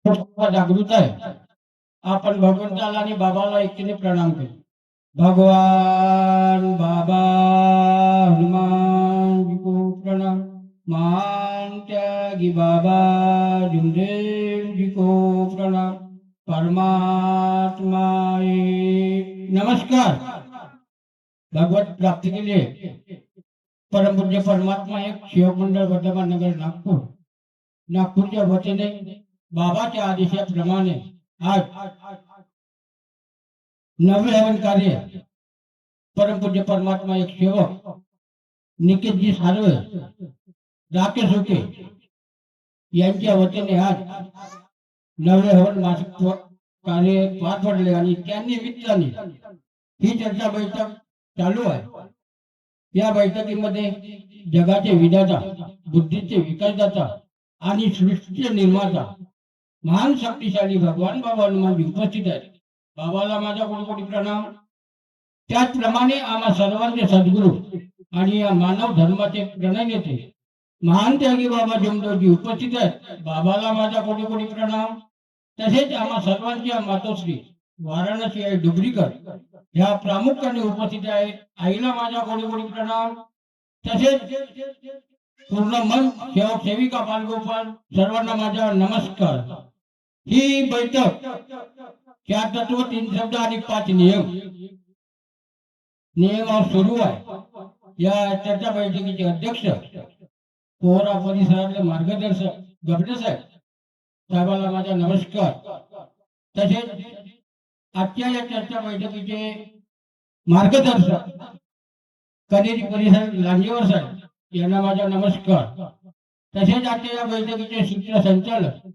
जागृत आहे. आपण भगवंताला आणि बाबाला एकीने प्रणाम करू. भगवान बाबा हनुमान जी को प्रणाम. महान त्यागी बाबा भीमदेव जी को प्रणाम. परमात्मा नमस्कार. भगवत प्राप्ति के लिए परम पूज्य परमात्मा एक शिव मंडळ वर्धमान नगर नागपूर नागपूरच्या वतीने बाबाच्या आदेशाप्रमाणे आज नवे हवन कार्य परम पूज्य परमात्मा एक सेवक निकेतजी सार्वे राकेश होके यांच्या वतीने आज नवे हवन मासिक कार्य पार पडले आणि त्या निमित्ताने ही चर्चा बैठक चालू आहे. या बैठकीमध्ये जगाचे विधाता, बुद्धीचे विकासदाता आणि सृष्टीचे निर्माता महान शक्तिशाली भगवान बाबा हनुमानजी उपस्थित आहेत. बाबाला माझा कोटी प्रणाम. त्याचप्रमाणे आम्हा सर्वांचे सद्गुरू आणि या मानव धर्माचे प्रणयनेते महान त्यागी बाबा जमदेवजी उपस्थित आहेत. बाबाला माझा कोटी प्रणाम. तसेच आम्हा सर्वांच्या मातोश्री वाराणसी आई डुबरीकर ह्या प्रामुख्याने उपस्थित आहेत. आईला माझा कोटी प्रणाम. तसेच पूर्ण मन सेवक सेविका बालगोपाल सर्वांना माझा नमस्कार. ही बैठक 4 तत्व 3 शब्द आणि 5 नियमावर सुरू आहे. या चर्चा बैठकीचे अध्यक्ष पोहरा परिसरातले मार्गदर्शक गबडे साहेबाला माझा नमस्कार. तसेच आजच्या या चर्चा बैठकीचे मार्गदर्शक कनेरी परिसर लांजेवर साहेब यांना माझा नमस्कार. तसेच आजच्या या बैठकीचे सूत्रसंचालक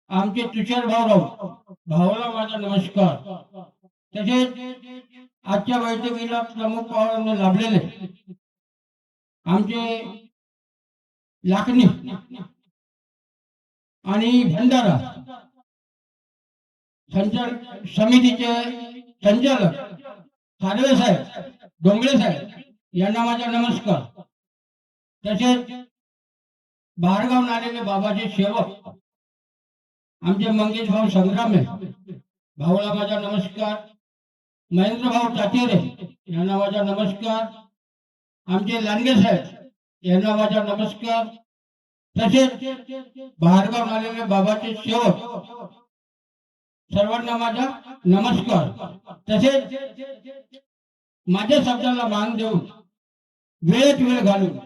आमचे तुषार भाऊला माझा नमस्कार. तसेच आजच्या बैठकीला प्रमुख पाहुणे लाभलेले आमचे लाखनी आणि भंडारा संचालक समितीचे संचालक सार्वे साहेब, डोंगळे साहेब यांना माझा नमस्कार. तसेच बाहेरगावून आलेले बाबाचे सेवक आमचे मंगेश भाऊ संग्रामे भाऊला माझा नमस्कार. महेंद्र भाऊ चाचेरे यांना माझा नमस्कार. आमचे लांडगे साहेब यांना माझा नमस्कार. तसेच बाहेरगावून आलेले बाबाचे सेवक सर्वांना माझा नमस्कार. तसेच माझ्या शब्दाला मान देऊन वेळेत वेळ घालून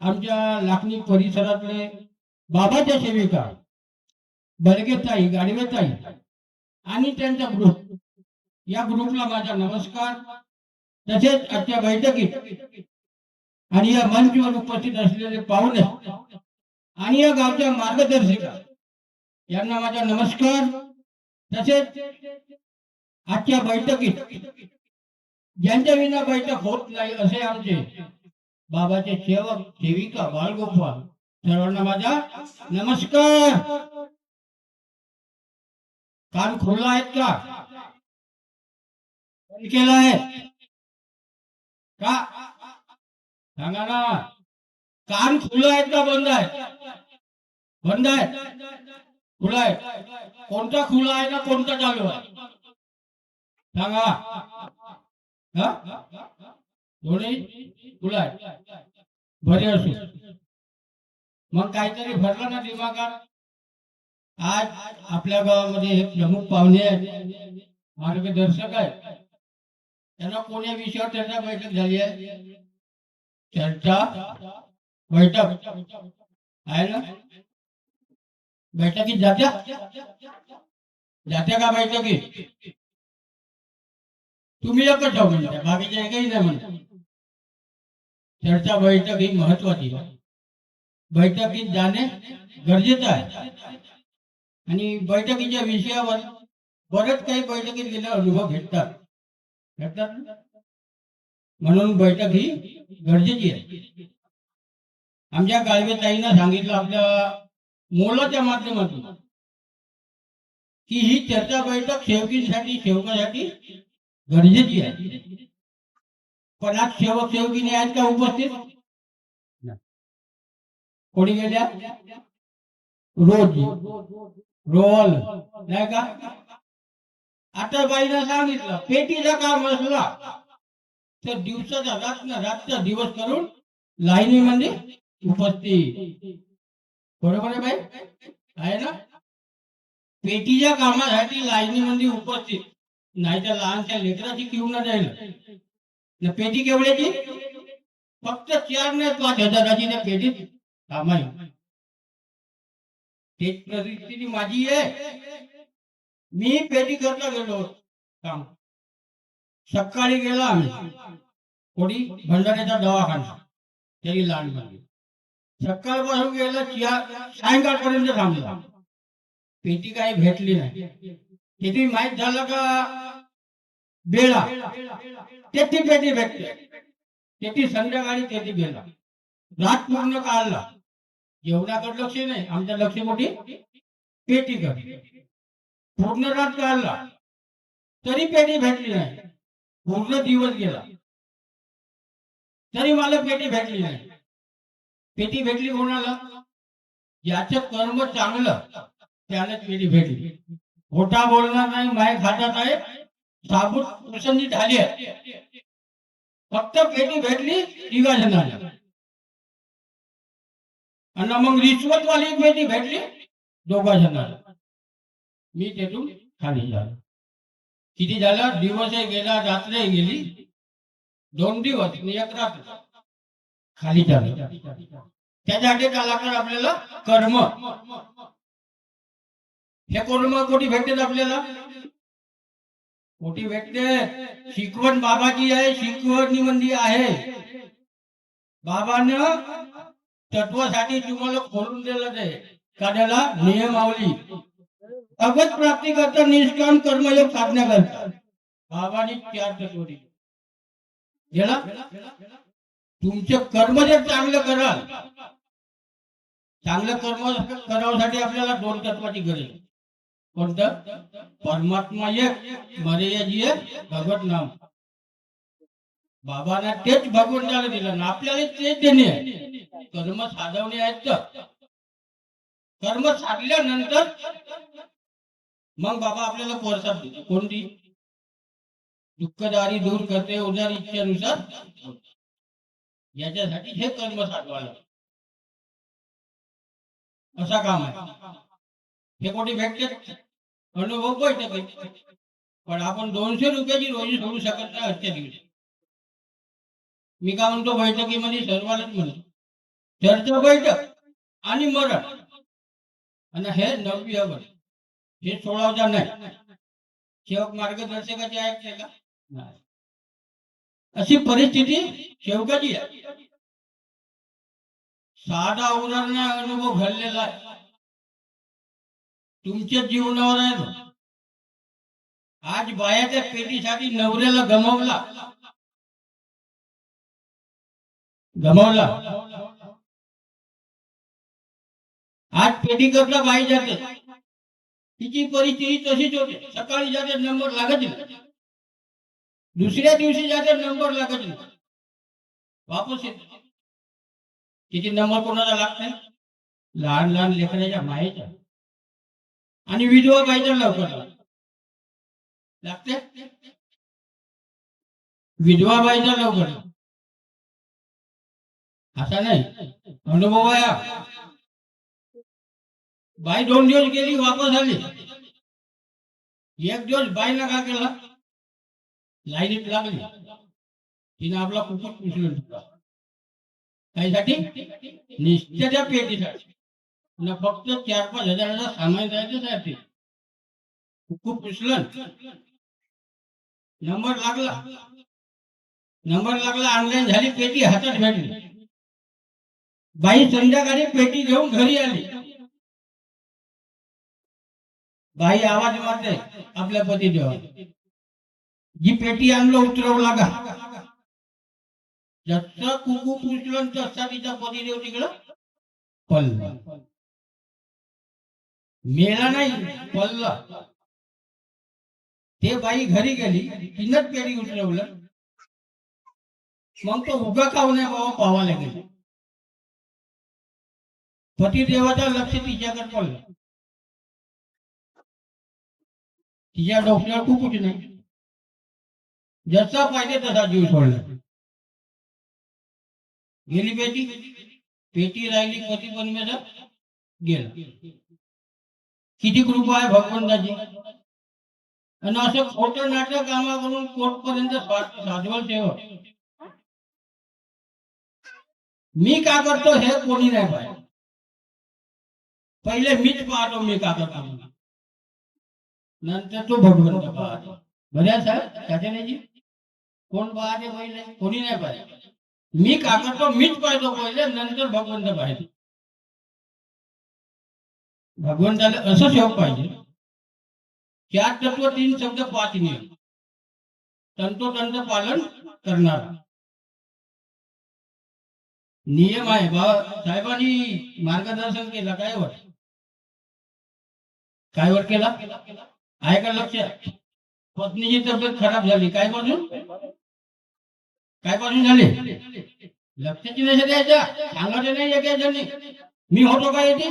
आमच्या लाखनी परिसरातले बाबाच्या सेविका बलगेताई, गाडवेताई आणि त्यांचा ग्रुप, या ग्रुपला माझा नमस्कार. तसेच आजच्या बैठकीत आणि या मंचवर उपस्थित असलेले पाहुणे आणि या गावच्या मार्गदर्शिका यांना माझा नमस्कार. तसेच आजच्या बैठकीत ज्यांच्या विना बैठक होत नाही असे आमचे बाबाचे सेवक सेविका बालगोपाल सर्वांना माझा नमस्कार. कान खुला आहेत का? बंद केला आहे का? सांगा ना. कान खुला आहेत का बंद आहे? बंद आहे, खुला आहे. कोणता खुला आहे ना कोणता चालू आहे सांगा. दोन्ही खुला आहे. बरे असू. मग काहीतरी भरलं ना दिमागात. आज आपल्या गावामध्ये हे प्रमुख पाहुणे आहेत, मार्गदर्शक आहेत. त्यांना कोण्या विषयावर चर्चा बैठक झाली आहे? चर्चा बैठक आहे ना. बैठकीत जात्या का बैठकीत? तुम्ही एकच जाऊ म्हणता, बाकीचे एकही नाही म्हणता. चर्चा बैठक ही महत्वाची आहे. बैठकीत जाणे गरजेचं आहे आणि बैठकीच्या विषयावर बरेच काही बैठकीत गेले अनुभव भेटतात. म्हणून बैठक ही गरजेची आहे. आमच्या गाळवेताईंना सांगितलं आपल्या मोलाच्या माध्यमातून की ही चर्चा बैठक सेवकीसाठी सेवकासाठी गरजेची आहे. पण आज सेवक सेवकीने आहेत का उपस्थित? कोणी गेल्या? रोज रोल नाही का. आता बाईनं सांगितलं पेटीचा काम असला तर दिवसाचा रातचा दिवस करून लाईनीमध्ये उपस्थित. बरोबर आहे बाई, आहे ना. पेटीच्या कामासाठी लाईनीमध्ये उपस्थित, नाही तर लहानशा लेकराची किव न जाईल. पेटी केवढ्याची, फक्त 4 नाही 5,000ची त्या पेटीत कामाई. तेच परिस्थिती माझी आहे. मी पेटी करता गेलो काम. सकाळी गेला आम्ही कोणी भंडाऱ्याचा दवाखाना तरी लहान मध्ये. सकाळपासून गेला सायंकाळपर्यंत थांबला, पेटी काही भेटली नाही. किती माहित झालं का बेळा तेथी पेटी भेटते, तेथी संध्याकाळी तेथी गेला. रात पूर्ण काढला, जेवणाकडे लक्ष नाही, आमच्या लक्ष मोठी पेटी कर. पूर्ण रात काढला तरी पेटी भेटली नाही. पूर्ण दिवस गेला तरी मला पेटी भेटली नाही. पेटी भेटली कोणाला, ज्याचं कर्म चांगलं त्यालाच पेटी भेटली. खोटा बोलणार नाही, माय खातात आहे, साबूत प्रसन्नी झाली आहे. फक्त पेटी भेटली 3 जणांना. आणि मग रिश्वतवाली पेटी भेटली 2 जणांना. मी तेथून खाली झालो. किती झालं, दिवसही गेला रात्रही गेली. 2 दिवस आणि 1 रात्र खाली झालं. त्याच्यासाठी काय लागणार आपल्याला, कर्म. हे कर्म कोठी भेटते आपल्याला, कोठी भेटते. शिकवण बाबाची आहे, शिकवणी मंदी आहे. बाबानं तत्वासाठी तुम्हाला खोलून दिलं ते काढायला नियमावली. भगवत प्राप्ती करता निष्काम कर्मयोग साधण्या करता बाबांनी 4 तत्व दिले. गेला. तुमचे कर्म जर चांगलं कराल, चांगलं कर्म करावसाठी आपल्याला 2 तत्वाची गरज आहे. कोणतं, परमात्मा एक, मर्याजी एक, भगवत नाम. बाबांना तेच भगवंताला दिलं ना, आपल्याला तेच देणे आहे. कर्म साधवणे आहेत. तर कर्म साधल्यानंतर मग बाबा आपल्याला प्रसाद देतो. कोणती, दुःखदारी दूर करते उदार इच्छेनुसार. याच्यासाठी हे कर्म साधवायला असा काम आहे. हे कोणी भेटते अनुभव बैठक. पण आपण 200 रुपयाची रोजी सोडू शकत नाही आजच्या दिवशी. मी काय म्हणतो, बैठकीमध्ये सर्वांनाच म्हणतो, चर्चा बैठक आणि मरण आणि हे 9वी वर्ष हे सोडावता नाही. सेवक मार्गदर्शकाची ऐकते का नाही. अशी परिस्थिती सेवकाची आहे. साधा उदाहरण अनुभव घडलेला आहे, तुमच्या जीवनावर आहे. आज बायाच्या पेटीसाठी नवऱ्याला गमावला. आज पेटी करता बाई जाते, तिची परिस्थिती तशीच होते. सकाळी जाते नंबर लागत नाही, दुसऱ्या दिवशी जाते नंबर लागत नाही, वापस येते. तिची नंबर कोणाला लागत नाही, लहान लहान लेकराच्या मायेच्या आणि विधवा बाईच्या लवकर लागते. विधवा बाईचा लवकर असा नाही. अनुभव आहे. बाई 2 दिवस गेली, वापस आली. 1 दिवस बाईला काय केला, लाईनीत लागली. तिने आपला कुकुट पुसलं काहीसाठी, निश्चित पेटीसाठी. न फक्त 4-5 हजाराचा सामान जायचं आहे. कुकुट पुसलं, नंबर लागला, ऑनलाईन झाली, पेटी हातात भेटली. बाई संध्याकाळी पेटी घेऊन घरी आली. बाई आवाज मारते आपल्या पतीदेवा, जी पेटी आणलं उतरवला का. जसं कुकू पुसलं तसा तिचा पतीदेव तिकडं पडला. मेला नाही, पडला. ते बाई घरी गेली, तिनंच पेटी उतरवलं. मग तो उगा खाऊ नये बाबा पावायला गेला. पतिदेवाचा लक्ष तिच्याकडे पडलं. तिच्या डोक्यावर खूपच नाही, जसा पाहिजे तसा जीव सोडला. गेली पेटी, पेटी राहिली पती बनमेचा गेला. किती कृपा आहे भगवंताची. आणि असं खोटं नाटक कामाकडून कोर्टपर्यंत साधवल ठेव. मी का करतो हे कोणी नाही पाहिजे. पहिले मीच पाहतो मी का करतो, नंतर तो भगवंत पाहतो. बऱ्याच त्याच्या नाही कोण पाहते पहिले, कोणी नाही पाहिजे. मी का करतो मीच पाहतो पहिले, नंतर भगवंत पाहिजे. भगवंताला असं सेवक पाहिजे. 4 तत्व 3 शब्द 5 नियम तंतोतंत पालन करणार नियम आहे. बाबा साहेबांनी मार्गदर्शन केलं. काय वर केला आहे का लक्षात? पत्नीची तब्येत खराब झाली, काय पासून झाली लक्षाची नाही द्यायच्या, सांगायचं नाही एकाच्यानी. मी होतो का येते,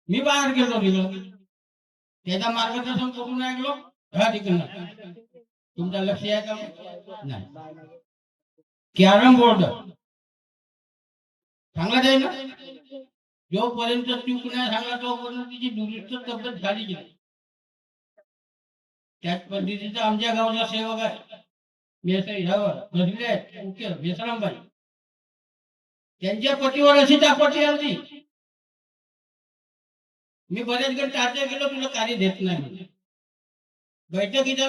मी बाहेर गेलो तिकडं, त्याचा मार्गदर्शन करून ऐकलो. हा तिकडनं तुमचं लक्ष आहे का नाही? कॅरम बोर्ड सांगला जाईल ना, जोपर्यंत चूक नाही सांगला तोपर्यंत तिची दुरुस्त तब्येत झाली नाही. त्याच पद्धतीचा आमच्या गावचा सेवक आहे बेसरामबाई, त्यांच्या पतीवर अशी तापटी आली. मी बरेच गण टाळता गेलो, तुला कार्य देत नाही. बैठकीत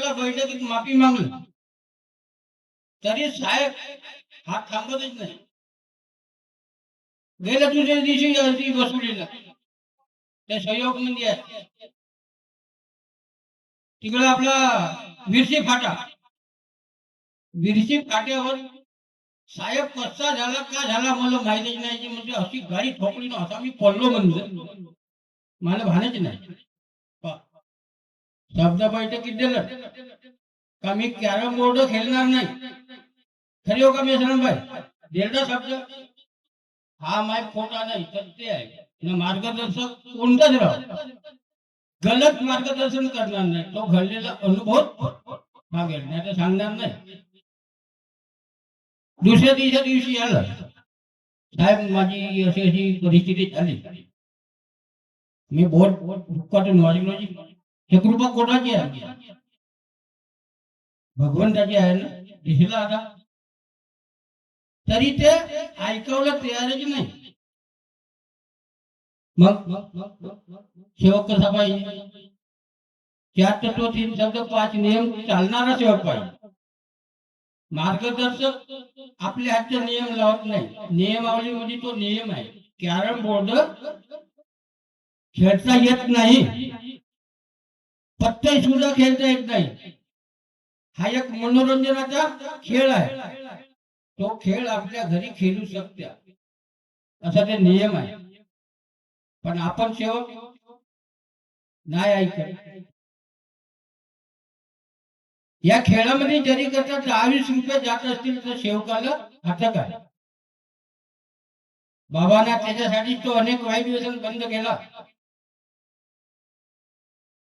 माफी मागली तरी साहेब हात थांबतच नाही. गेल्या दुसऱ्या दिवशी वसुलीला त्या सहयोग मध्ये आहे तिकडे आपला विरशी फाट्यावर साहेब कसा झाला का झाला मला माहितीच नाही. म्हणजे अशी गाडी ठोकली ना, असा मी पडलो म्हणजे मला भानायच नाही. शब्द बैठकीत दिलं का मी कॅरम बोर्ड खेळणार नाही. खरी हो का मेसरामबाई? दिलदा शब्द हा माय खोटा नाही, सत्य आहे. मार्गदर्शक कोणताच राह गलत मार्गदर्शन करणार नाही. तो घडलेला अनुभव मागेल, नाही तर सांगणार नाही. दुसऱ्या तिसऱ्या दिवशी आलं, साहेब माझी अशी अशी परिस्थिती झाली, मी बहुत दुःखातून वाजलो. हे कृपा कोणाची आहे? भगवंताची आहे ना. दिसला आता तरी ते ऐकवलं तयारच नाही. मग सेवक कसा पाहिजे? 4 तत्व 3 शब्द 5 नियम चालणारा सेवक पाहिजे. मार्गदर्शक आपल्या हातचे नियम लावत नाही. नियमावली म्हणजे तो नियम आहे. कॅरम बोर्ड खेळता येत नाही, पत्ते सुद्धा खेळता येत नाही. हा एक मनोरंजनाचा खेळ आहे. तो खेळ आपल्या घरी खेळू शकते असा ते नियम आहे. पण आपण सेवक नाही ऐकत. या खेळामध्ये जरी करता 10-20 रुपये जात असतील तर सेवकाला हटक आहे. बाबांना त्याच्यासाठी तो अनेक वाईट व्यसन बंद केला.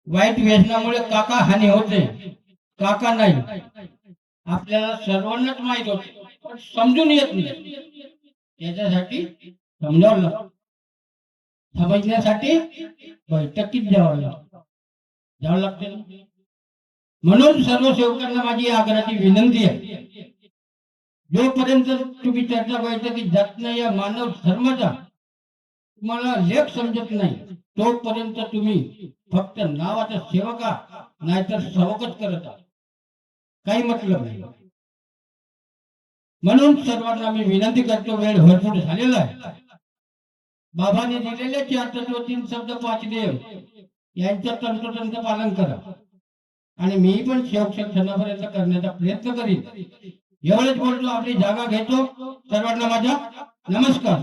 वाईट व्यसनामुळे काका हानी होते. काका नाही, आपल्याला सर्वांनाच माहित होते, पण समजून येत नाही. त्याच्यासाठी समजावलं, समजण्यासाठी बैठकीत जावं लागते. म्हणून सर्व सेवकांना माझी आग्रहाची विनंती आहे, जोपर्यंत तुम्ही चर्चा बैठकीत जात नाही, या मानव धर्माचा तुम्हाला लेख समजत नाही, तोपर्यंत तुम्ही फक्त नावाचा सेवका नाहीतर सेवकच करत आहात, काही मतलब नाही. म्हणून सर्वांना मी विनंती करतो, वेळ भरपूर झालेला आहे. बाबांनी दिलेले 4 तत्व 3 शब्द 5 नियम यांचं तंतोतंत पालन करा. आणि मी पण शेवटपर्यंत करण्याचा प्रयत्न करीन. एवढेच बोलतो, आपली जागा घेतो. सर्वांना माझा नमस्कार.